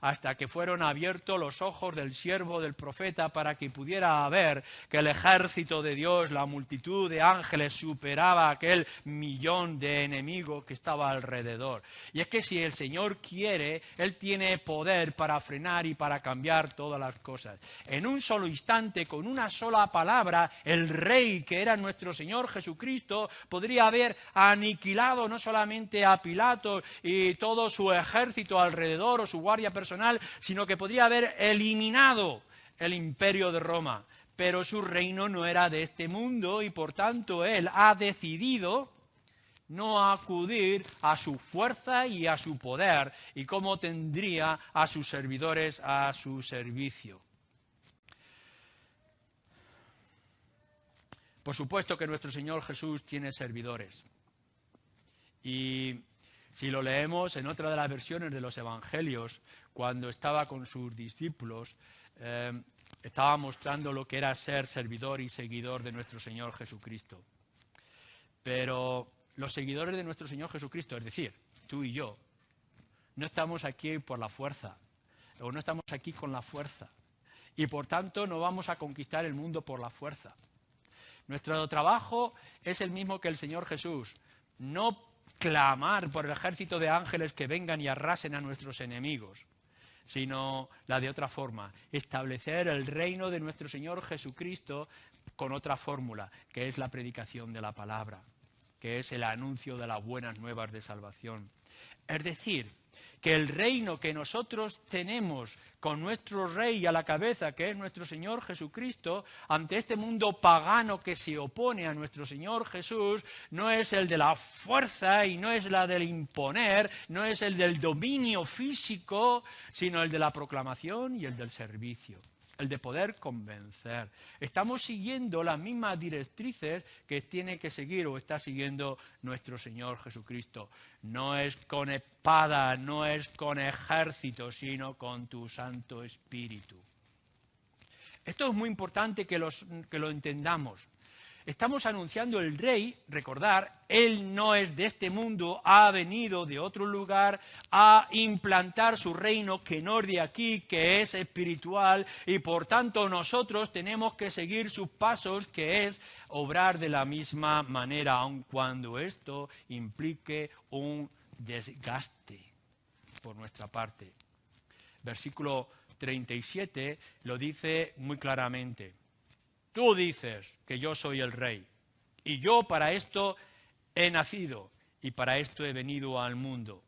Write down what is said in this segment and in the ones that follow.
hasta que fueron abiertos los ojos del siervo del profeta para que pudiera ver que el ejército de Dios, la multitud de ángeles, superaba aquel millón de enemigos que estaba alrededor. Y es que si el Señor quiere, Él tiene poder para frenar y para cambiar todas las cosas. En un solo instante, con una sola palabra, el Rey, que era nuestro Señor Jesucristo, podría haber aniquilado no solamente a Pilato y todo su ejército alrededor o su guardia personal, sino que podría haber eliminado el imperio de Roma. Pero su reino no era de este mundo y por tanto Él ha decidido no acudir a su fuerza y a su poder y cómo tendría a sus servidores a su servicio. Por supuesto que nuestro Señor Jesús tiene servidores. Y si lo leemos en otra de las versiones de los Evangelios, cuando estaba con sus discípulos, estaba mostrando lo que era ser servidor y seguidor de nuestro Señor Jesucristo. Pero los seguidores de nuestro Señor Jesucristo, es decir, tú y yo, no estamos aquí por la fuerza, o no estamos aquí con la fuerza, y por tanto no vamos a conquistar el mundo por la fuerza. Nuestro trabajo es el mismo que el Señor Jesús, no clamar por el ejército de ángeles que vengan y arrasen a nuestros enemigos, sino la de otra forma, establecer el reino de nuestro Señor Jesucristo con otra fórmula, que es la predicación de la palabra, que es el anuncio de las buenas nuevas de salvación. Es decir, que el reino que nosotros tenemos con nuestro Rey a la cabeza, que es nuestro Señor Jesucristo, ante este mundo pagano que se opone a nuestro Señor Jesús, no es el de la fuerza y no es la del imponer, no es el del dominio físico, sino el de la proclamación y el del servicio, el de poder convencer. Estamos siguiendo las mismas directrices que tiene que seguir o está siguiendo nuestro Señor Jesucristo. No es con espada, no es con ejército, sino con tu Santo Espíritu. Esto es muy importante que lo entendamos. Estamos anunciando el Rey, recordar, Él no es de este mundo, ha venido de otro lugar a implantar su reino que no es de aquí, que es espiritual, y por tanto nosotros tenemos que seguir sus pasos, que es obrar de la misma manera, aun cuando esto implique un desgaste por nuestra parte. Versículo 37 lo dice muy claramente. Tú dices que yo soy el Rey, y yo para esto he nacido, y para esto he venido al mundo.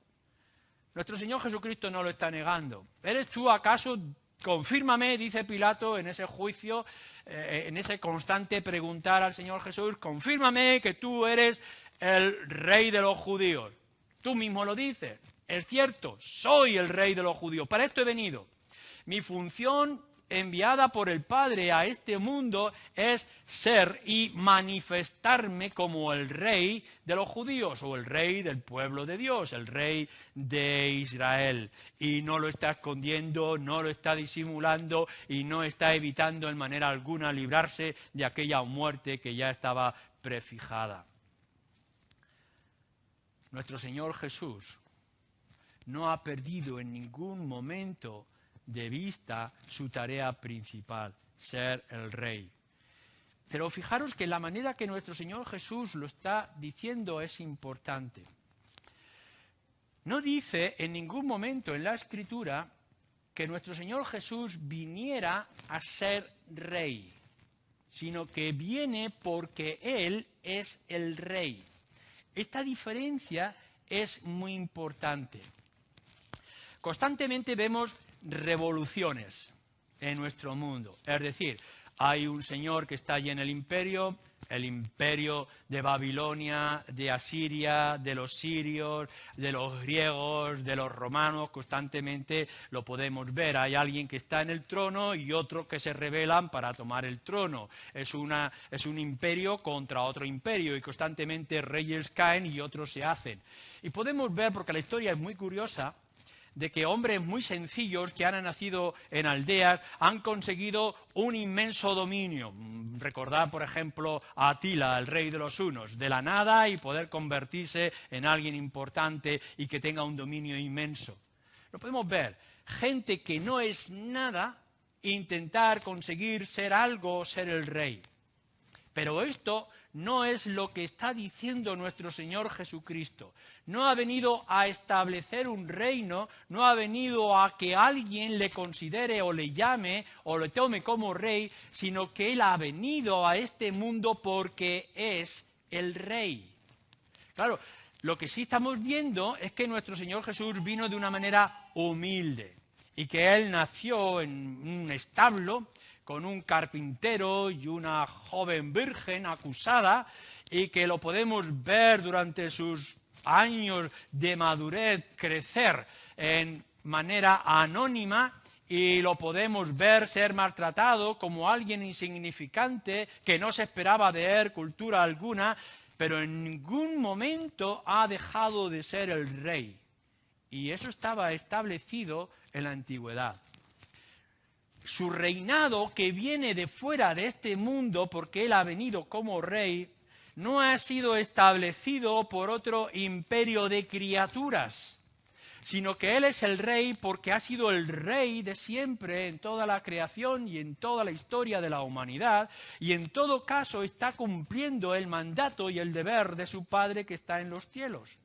Nuestro Señor Jesucristo no lo está negando. ¿Eres tú acaso? Confírmame, dice Pilato en ese juicio, en ese constante preguntar al Señor Jesús, confírmame que tú eres el Rey de los judíos. Tú mismo lo dices. Es cierto, soy el Rey de los judíos. Para esto he venido. Mi función enviada por el Padre a este mundo es ser y manifestarme como el Rey de los judíos o el Rey del pueblo de Dios, el Rey de Israel. Y no lo está escondiendo, no lo está disimulando y no está evitando en manera alguna librarse de aquella muerte que ya estaba prefijada. Nuestro Señor Jesús no ha perdido en ningún momento de vista su tarea principal, ser el Rey. Pero fijaros que la manera que nuestro Señor Jesús lo está diciendo es importante. No dice en ningún momento en la Escritura que nuestro Señor Jesús viniera a ser Rey, sino que viene porque Él es el Rey. Esta diferencia es muy importante. Constantemente vemos revoluciones en nuestro mundo. Es decir, hay un señor que está allí en el imperio de Babilonia, de Asiria, de los sirios, de los griegos, de los romanos, constantemente lo podemos ver. Hay alguien que está en el trono y otros que se rebelan para tomar el trono. Es un imperio contra otro imperio y constantemente reyes caen y otros se hacen. Y podemos ver, porque la historia es muy curiosa, de que hombres muy sencillos que han nacido en aldeas han conseguido un inmenso dominio. Recordad, por ejemplo, a Atila, el rey de los hunos, de la nada y poder convertirse en alguien importante y que tenga un dominio inmenso. Lo podemos ver. gente que no es nada intentar conseguir ser algo, ser el rey. Pero esto no es lo que está diciendo nuestro Señor Jesucristo. No ha venido a establecer un reino, no ha venido a que alguien le considere o le llame o le tome como rey, sino que Él ha venido a este mundo porque es el rey. Claro, lo que sí estamos viendo es que nuestro Señor Jesús vino de una manera humilde y que Él nació en un establo con un carpintero y una joven virgen acusada, y que lo podemos ver durante sus años de madurez crecer en manera anónima, y lo podemos ver ser maltratado como alguien insignificante que no se esperaba de él cultura alguna, pero en ningún momento ha dejado de ser el rey. Y eso estaba establecido en la antigüedad. Su reinado, que viene de fuera de este mundo porque Él ha venido como rey, no ha sido establecido por otro imperio de criaturas, sino que Él es el rey porque ha sido el rey de siempre en toda la creación y en toda la historia de la humanidad, y en todo caso está cumpliendo el mandato y el deber de su Padre que está en los cielos.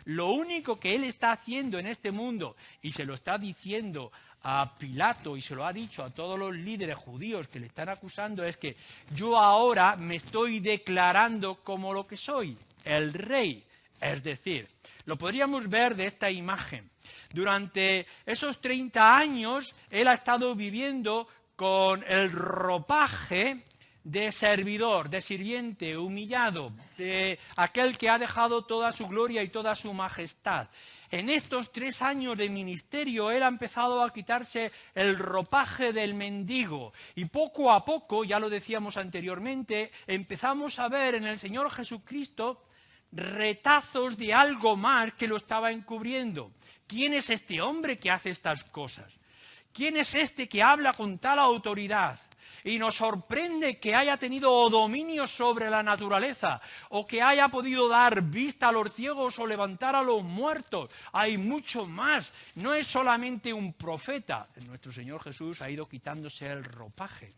Lo único que Él está haciendo en este mundo, y se lo está diciendo a Pilato y se lo ha dicho a todos los líderes judíos que le están acusando, es que yo ahora me estoy declarando como lo que soy, el rey. Es decir, lo podríamos ver de esta imagen. Durante esos 30 años, Él ha estado viviendo con el ropaje de servidor, de sirviente, humillado, de aquel que ha dejado toda su gloria y toda su majestad. En estos 3 años de ministerio, Él ha empezado a quitarse el ropaje del mendigo. Y poco a poco, ya lo decíamos anteriormente, empezamos a ver en el Señor Jesucristo retazos de algo más que lo estaba encubriendo. ¿Quién es este hombre que hace estas cosas? ¿Quién es este que habla con tal autoridad? Y nos sorprende que haya tenido dominio sobre la naturaleza, o que haya podido dar vista a los ciegos o levantar a los muertos. Hay mucho más. No es solamente un profeta. Nuestro Señor Jesús ha ido quitándose el ropaje.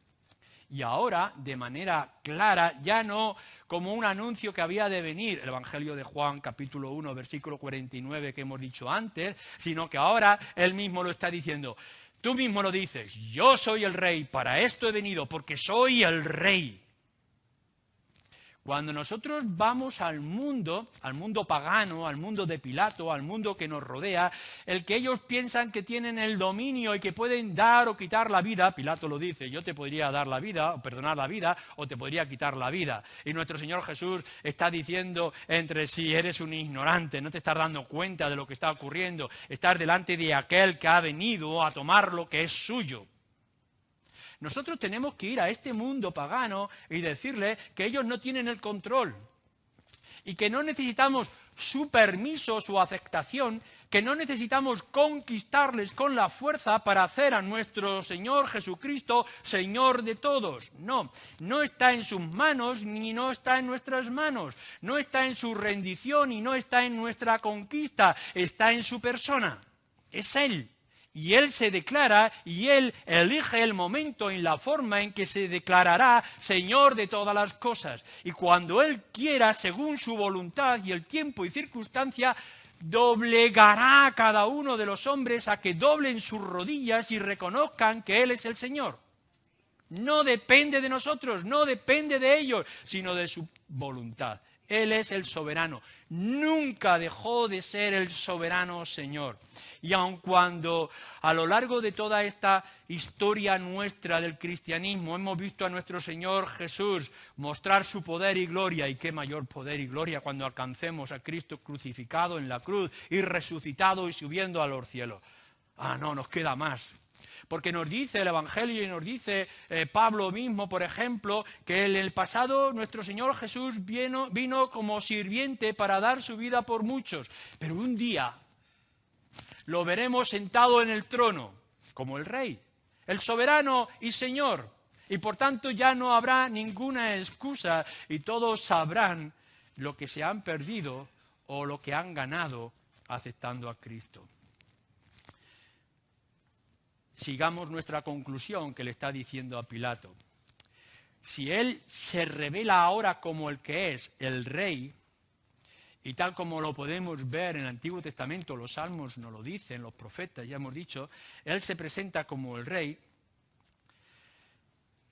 Y ahora, de manera clara, ya no como un anuncio que había de venir, el Evangelio de Juan, capítulo 1, versículo 49, que hemos dicho antes, sino que ahora Él mismo lo está diciendo. Tú mismo lo dices, yo soy el rey, para esto he venido, porque soy el rey. Cuando nosotros vamos al mundo pagano, al mundo de Pilato, al mundo que nos rodea, el que ellos piensan que tienen el dominio y que pueden dar o quitar la vida, Pilato lo dice, yo te podría dar la vida, o perdonar la vida, o te podría quitar la vida. Y nuestro Señor Jesús está diciendo entre sí, eres un ignorante, no te estás dando cuenta de lo que está ocurriendo, estás delante de aquel que ha venido a tomar lo que es suyo. Nosotros tenemos que ir a este mundo pagano y decirle que ellos no tienen el control y que no necesitamos su permiso, su aceptación, que no necesitamos conquistarles con la fuerza para hacer a nuestro Señor Jesucristo Señor de todos. No, no está en sus manos ni no está en nuestras manos, no está en su rendición y no está en nuestra conquista, está en su persona, es Él. Y Él se declara y Él elige el momento y la forma en que se declarará Señor de todas las cosas. Y cuando Él quiera, según su voluntad y el tiempo y circunstancia, doblegará a cada uno de los hombres a que doblen sus rodillas y reconozcan que Él es el Señor. No depende de nosotros, no depende de ellos, sino de su voluntad. Él es el soberano. Nunca dejó de ser el soberano Señor. Y aun cuando a lo largo de toda esta historia nuestra del cristianismo hemos visto a nuestro Señor Jesús mostrar su poder y gloria, y qué mayor poder y gloria cuando alcancemos a Cristo crucificado en la cruz y resucitado y subiendo a los cielos. No, nos queda más. Porque nos dice el Evangelio y nos dice Pablo mismo, por ejemplo, que en el pasado nuestro Señor Jesús vino como sirviente para dar su vida por muchos. Pero un día lo veremos sentado en el trono, como el Rey, el soberano y Señor. Y por tanto ya no habrá ninguna excusa y todos sabrán lo que se han perdido o lo que han ganado aceptando a Cristo. sigamos nuestra conclusión que le está diciendo a Pilato. Si él se revela ahora como el que es, el rey, y tal como lo podemos ver en el Antiguo Testamento, los Salmos nos lo dicen, los profetas, ya hemos dicho, él se presenta como el rey,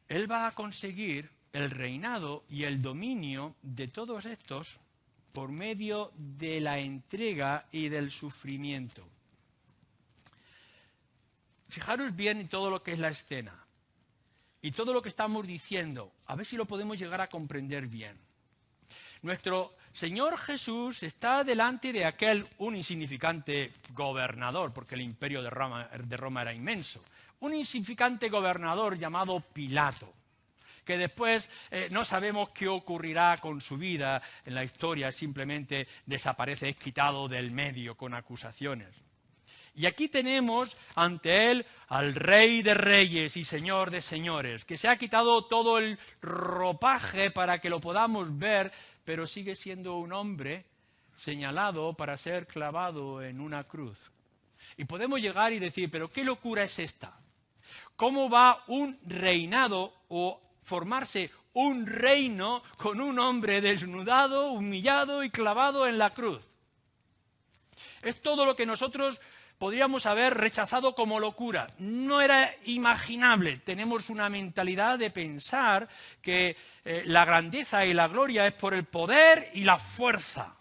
él va a conseguir el reinado y el dominio de todos estos por medio de la entrega y del sufrimiento. Fijaros bien en todo lo que es la escena y todo lo que estamos diciendo, a ver si lo podemos llegar a comprender bien. Nuestro Señor Jesús está delante de un insignificante gobernador, porque el imperio de Roma era inmenso, un insignificante gobernador llamado Pilato, que después no sabemos qué ocurrirá con su vida en la historia, simplemente desaparece, es quitado del medio con acusaciones. Y aquí tenemos ante él al Rey de Reyes y Señor de Señores, que se ha quitado todo el ropaje para que lo podamos ver, pero sigue siendo un hombre señalado para ser clavado en una cruz. Y podemos llegar y decir, ¿pero qué locura es esta? ¿Cómo va un reinado o formarse un reino con un hombre desnudado, humillado y clavado en la cruz? Es todo lo que nosotros podríamos haber rechazado como locura. No era imaginable. Tenemos una mentalidad de pensar que la grandeza y la gloria es por el poder y la fuerza.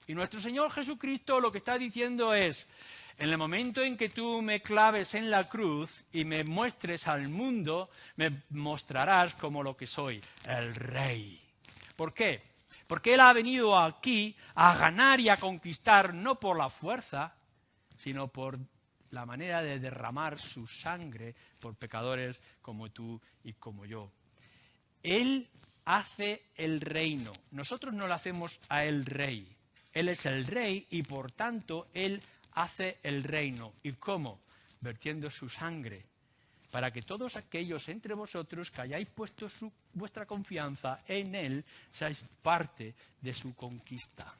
Y nuestro Señor Jesucristo lo que está diciendo es, en el momento en que tú me claves en la cruz y me muestres al mundo, me mostrarás como lo que soy, el Rey. ¿Por qué? Porque Él ha venido aquí a ganar y a conquistar no por la fuerza, sino por la manera de derramar su sangre por pecadores como tú y como yo. Él hace el reino. Nosotros no le hacemos a Él rey. Él es el rey y por tanto Él hace el reino. ¿Y cómo? Vertiendo su sangre, para que todos aquellos entre vosotros que hayáis puesto vuestra confianza en Él, seáis parte de su conquista.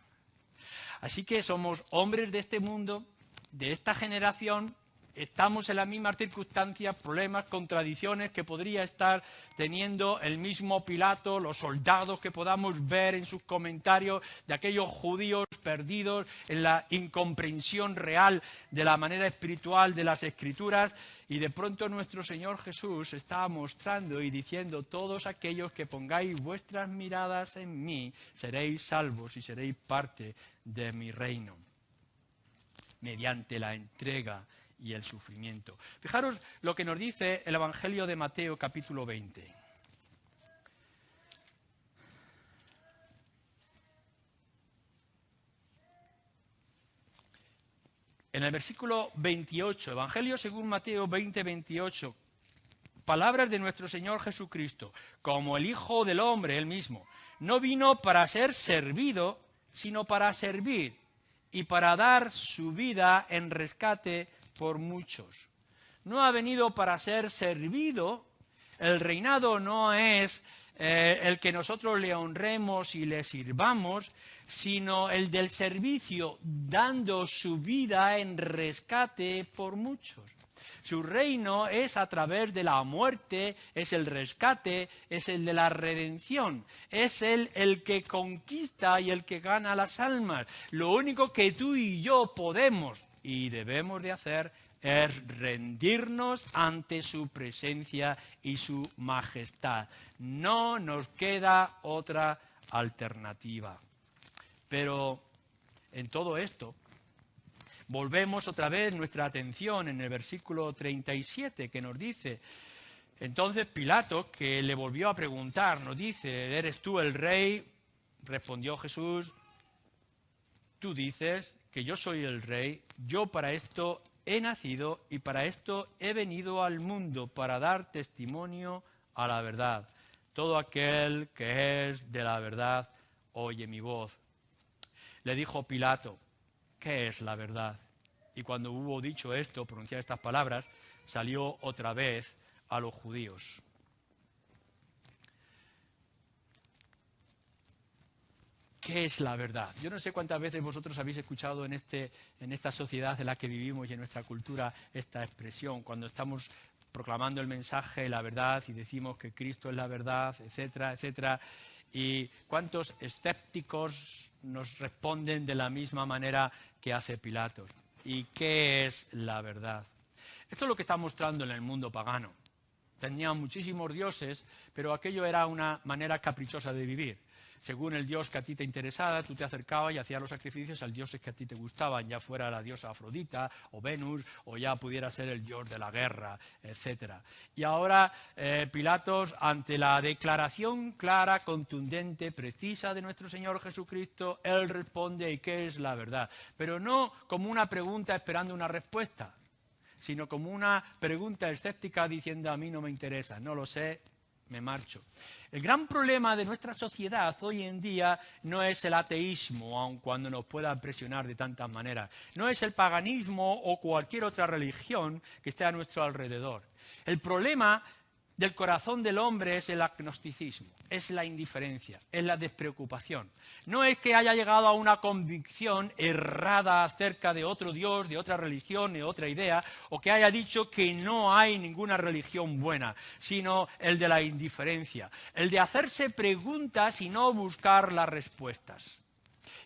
Así que somos hombres de este mundo, de esta generación, estamos en las mismas circunstancias, problemas, contradicciones que podría estar teniendo el mismo Pilato, los soldados que podamos ver en sus comentarios de aquellos judíos perdidos en la incomprensión real de la manera espiritual de las Escrituras, y de pronto nuestro Señor Jesús está mostrando y diciendo: todos aquellos que pongáis vuestras miradas en mí, seréis salvos y seréis parte de mi reino, mediante la entrega y el sufrimiento. Fijaros lo que nos dice el Evangelio de Mateo, capítulo 20. En el versículo 28, Evangelio según Mateo 20, 28, palabras de nuestro Señor Jesucristo: como el Hijo del Hombre, Él mismo, no vino para ser servido, sino para servir y para dar su vida en rescate por muchos. No ha venido para ser servido. El reinado no es el que nosotros le honremos y le sirvamos, sino el del servicio, dando su vida en rescate por muchos. Su reino es a través de la muerte, es el rescate, es el de la redención. Es Él el que conquista y el que gana las almas. Lo único que tú y yo podemos y debemos de hacer es rendirnos ante su presencia y su majestad. No nos queda otra alternativa. Pero en todo esto, volvemos otra vez nuestra atención en el versículo 37, que nos dice: entonces Pilato, que le volvió a preguntar, nos dice: ¿eres tú el rey? Respondió Jesús: tú dices que yo soy el rey. Yo para esto he nacido y para esto he venido al mundo, para dar testimonio a la verdad. Todo aquel que es de la verdad oye mi voz. Le dijo Pilato: ¿qué es la verdad? Y cuando hubo dicho esto, pronunciar estas palabras, salió otra vez a los judíos. ¿qué es la verdad? Yo no sé cuántas veces vosotros habéis escuchado en esta sociedad en la que vivimos y en nuestra cultura esta expresión, cuando estamos proclamando el mensaje, la verdad, y decimos que Cristo es la verdad, etcétera, etcétera. Y cuántos escépticos nos responden de la misma manera que hace Pilatos. ¿Y qué es la verdad? Esto es lo que está mostrando en el mundo pagano. Tenían muchísimos dioses, pero aquello era una manera caprichosa de vivir. Según el dios que a ti te interesaba, tú te acercabas y hacías los sacrificios al dios que a ti te gustaban, ya fuera la diosa Afrodita o Venus, o ya pudiera ser el dios de la guerra, etc. Y ahora Pilatos, ante la declaración clara, contundente, precisa de nuestro Señor Jesucristo, él responde: ¿y qué es la verdad? Pero no como una pregunta esperando una respuesta, sino como una pregunta escéptica diciendo: a mí no me interesa, no lo sé, me marcho. El gran problema de nuestra sociedad hoy en día no es el ateísmo, aun cuando nos pueda presionar de tantas maneras. No es el paganismo o cualquier otra religión que esté a nuestro alrededor. El problema del corazón del hombre es el agnosticismo, es la indiferencia, es la despreocupación. No es que haya llegado a una convicción errada acerca de otro Dios, de otra religión, de otra idea, o que haya dicho que no hay ninguna religión buena, sino el de la indiferencia, el de hacerse preguntas y no buscar las respuestas.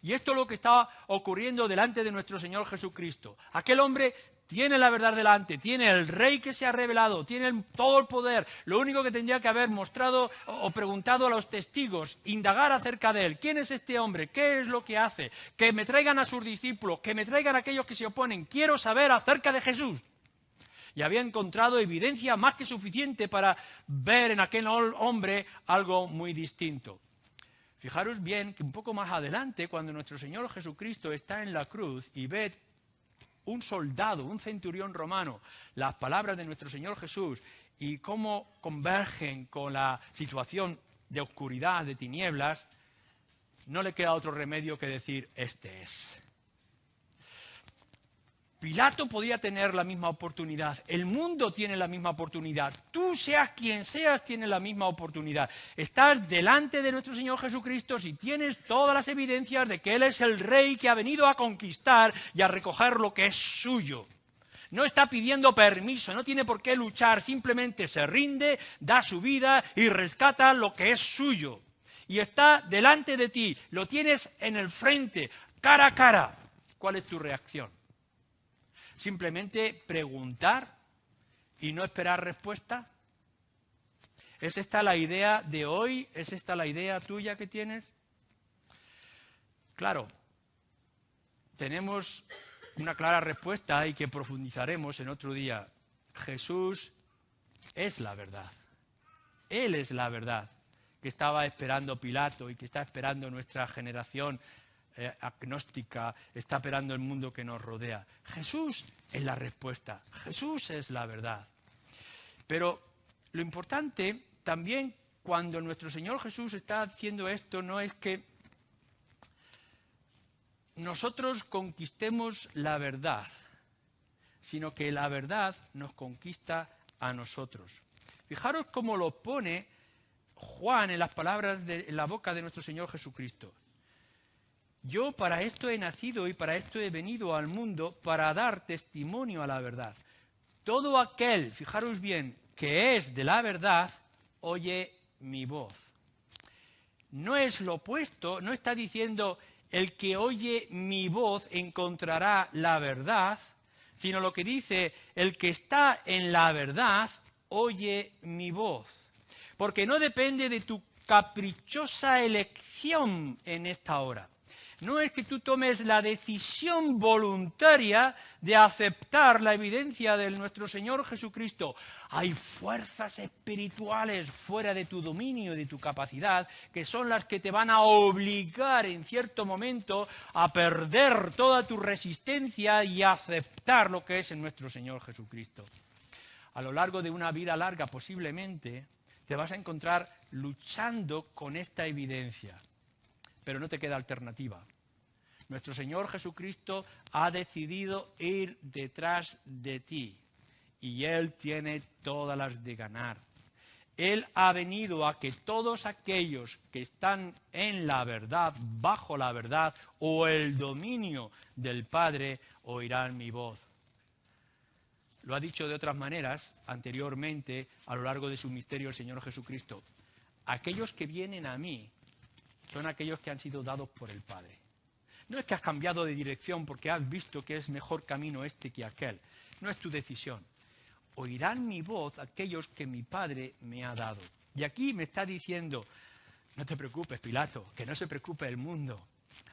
Y esto es lo que está ocurriendo delante de nuestro Señor Jesucristo. Aquel hombre tiene la verdad delante, tiene el rey que se ha revelado, tiene todo el poder. Lo único que tendría que haber mostrado o preguntado a los testigos, indagar acerca de él. ¿Quién es este hombre? ¿Qué es lo que hace? Que me traigan a sus discípulos, que me traigan a aquellos que se oponen. Quiero saber acerca de Jesús. Y había encontrado evidencia más que suficiente para ver en aquel hombre algo muy distinto. Fijaros bien que un poco más adelante, cuando nuestro Señor Jesucristo está en la cruz y ve un soldado, un centurión romano, las palabras de nuestro Señor Jesús y cómo convergen con la situación de oscuridad, de tinieblas, no le queda otro remedio que decir: este es. Pilato podría tener la misma oportunidad, el mundo tiene la misma oportunidad, tú seas quien seas tienes la misma oportunidad. Estás delante de nuestro Señor Jesucristo si tienes todas las evidencias de que Él es el Rey que ha venido a conquistar y a recoger lo que es suyo. No está pidiendo permiso, no tiene por qué luchar, simplemente se rinde, da su vida y rescata lo que es suyo. Y está delante de ti, lo tienes en el frente, cara a cara. ¿Cuál es tu reacción? ¿Simplemente preguntar y no esperar respuesta? ¿Es esta la idea de hoy? ¿Es esta la idea tuya que tienes? Claro, tenemos una clara respuesta y que profundizaremos en otro día. Jesús es la verdad. Él es la verdad que estaba esperando Pilato y que está esperando nuestra generación agnóstica, está esperando el mundo que nos rodea. Jesús es la respuesta, Jesús es la verdad. Pero lo importante también cuando nuestro Señor Jesús está haciendo esto no es que nosotros conquistemos la verdad, sino que la verdad nos conquista a nosotros. Fijaros cómo lo pone Juan en las palabras en la boca de nuestro Señor Jesucristo. Yo para esto he nacido y para esto he venido al mundo, para dar testimonio a la verdad. Todo aquel, fijaros bien, que es de la verdad, oye mi voz. No es lo opuesto, no está diciendo el que oye mi voz encontrará la verdad, sino lo que dice el que está en la verdad, oye mi voz. Porque no depende de tu caprichosa elección en esta hora. No es que tú tomes la decisión voluntaria de aceptar la evidencia de nuestro Señor Jesucristo. Hay fuerzas espirituales fuera de tu dominio, de tu capacidad, que son las que te van a obligar en cierto momento a perder toda tu resistencia y a aceptar lo que es en nuestro Señor Jesucristo. A lo largo de una vida larga, posiblemente, te vas a encontrar luchando con esta evidencia. Pero no te queda alternativa. Nuestro Señor Jesucristo ha decidido ir detrás de ti y Él tiene todas las de ganar. Él ha venido a que todos aquellos que están en la verdad, bajo la verdad o el dominio del Padre, oirán mi voz. Lo ha dicho de otras maneras anteriormente a lo largo de su misterio el Señor Jesucristo. Aquellos que vienen a mí son aquellos que han sido dados por el Padre. No es que has cambiado de dirección porque has visto que es mejor camino este que aquel. No es tu decisión. Oirán mi voz aquellos que mi Padre me ha dado. Y aquí me está diciendo, no te preocupes, Pilato, que no se preocupe el mundo.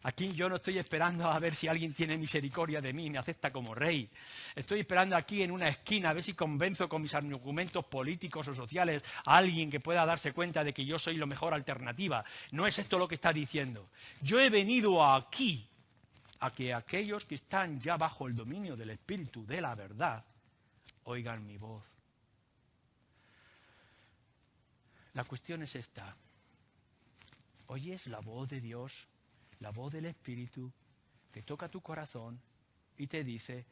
Aquí yo no estoy esperando a ver si alguien tiene misericordia de mí y me acepta como rey. Estoy esperando aquí en una esquina a ver si convenzo con mis argumentos políticos o sociales a alguien que pueda darse cuenta de que yo soy la mejor alternativa. No es esto lo que está diciendo. Yo he venido aquí a que aquellos que están ya bajo el dominio del Espíritu de la verdad oigan mi voz. La cuestión es esta. ¿Oyes la voz de Dios, la voz del Espíritu, que toca tu corazón y te dice,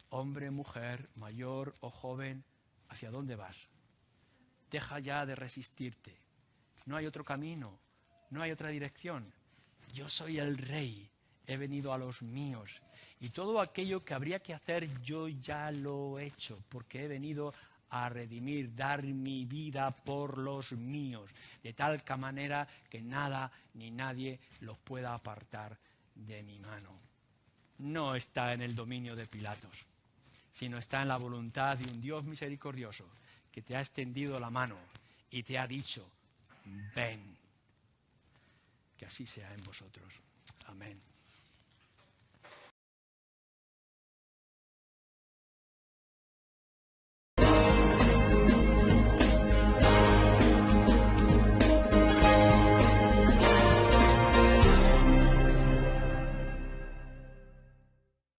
hombre, mujer, mayor o joven, ¿hacia dónde vas? Deja ya de resistirte. No hay otro camino, no hay otra dirección. Yo soy el Rey, he venido a los míos. Y todo aquello que habría que hacer yo ya lo he hecho, porque he venido a redimir, dar mi vida por los míos, de tal manera que nada ni nadie los pueda apartar de mi mano. No está en el dominio de Pilatos, sino está en la voluntad de un Dios misericordioso que te ha extendido la mano y te ha dicho, ven. Que así sea en vosotros. Amén.